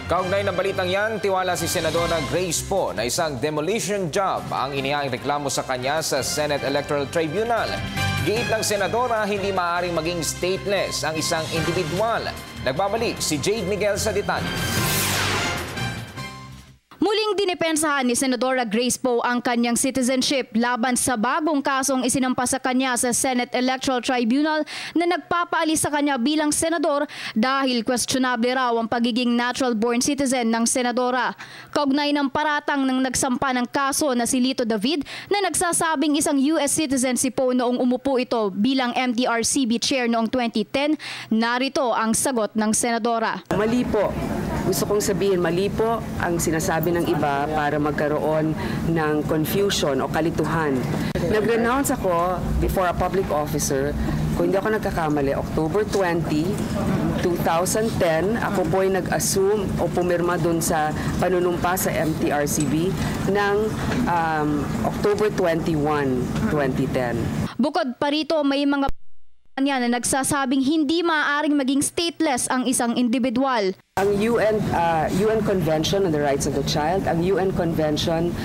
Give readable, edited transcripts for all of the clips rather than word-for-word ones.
Kaugnay ng balitang yan, tiwala si Senadora Grace Poe na isang demolition job ang inihaing reklamo sa kanya sa Senate Electoral Tribunal. Giit ng Senadora, hindi maaaring maging stateless ang isang individual. Nagbabalik si Jade Miguel sa detalye. Muling dinipensahan ni Senadora Grace Poe ang kanyang citizenship laban sa bagong kasong isinampa sa kanya sa Senate Electoral Tribunal na nagpapaalis sa kanya bilang senador dahil questionable raw ang pagiging natural-born citizen ng senadora. Kaugnay ng paratang ng nagsampa ng kaso na si Lito David na nagsasabing isang US citizen si Poe noong umupo ito bilang MTRCB chair noong 2010, narito ang sagot ng senadora. Mali po. Gusto kong sabihin, mali po ang sinasabi ng iba para magkaroon ng confusion o kalituhan. Nag-renounce ako before a public officer, kung hindi ako nagkakamali, October 20, 2010, ako po ay nag-assume o pumirma dun sa panunumpa sa MTRCB ng October 21, 2010. Bukod pa rito, may mga na nagsasabing hindi maaaring maging stateless ang isang individual. Ang UN Convention on the Rights of the Child, ang UN Convention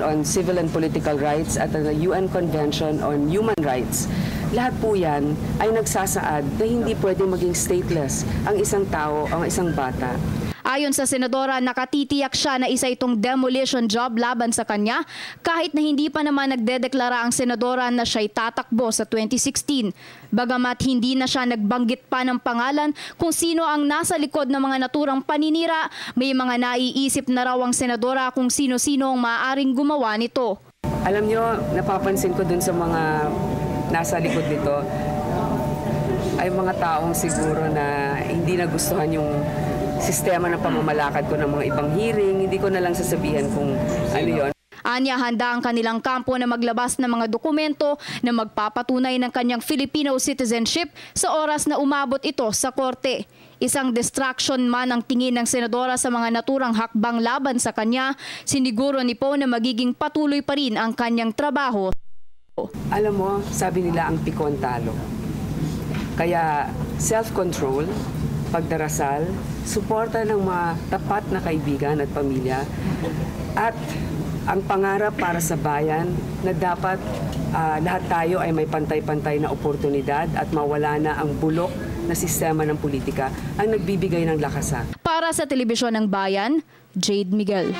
on Civil and Political Rights at ang UN Convention on Human Rights, lahat po yan ay nagsasaad na hindi pwedeng maging stateless ang isang tao, ang isang bata. Ayon sa senadora, nakatitiyak siya na isa itong demolition job laban sa kanya kahit na hindi pa naman nagdedeklara ang senadora na siya'y tatakbo sa 2016. Bagamat hindi na siya nagbanggit pa ng pangalan kung sino ang nasa likod ng mga naturang paninira, may mga naiisip na raw ang senadora kung sino-sino ang maaaring gumawa nito. Alam nyo, napapansin ko dun sa mga nasa likod nito ay mga taong siguro na hindi nagustuhan yung sistema ng pamamalakad ko ng mga ibang hearing. Hindi ko na lang sasabihin kung ano yon. Anya, handa ang kanilang kampo na maglabas ng mga dokumento na magpapatunay ng kanyang Filipino citizenship sa oras na umabot ito sa korte. Isang distraction man ang tingin ng senadora sa mga naturang hakbang laban sa kanya, siniguro ni Poe na magiging patuloy pa rin ang kanyang trabaho. Alam mo, sabi nila ang pikon talo. Kaya self-control, pagdarasal, suporta ng mga tapat na kaibigan at pamilya, at ang pangarap para sa bayan na dapat lahat tayo ay may pantay-pantay na oportunidad at mawala na ang bulok na sistema ng politika ang nagbibigay ng lakasan. Para sa Telebisyon ng Bayan, Jade Miguel.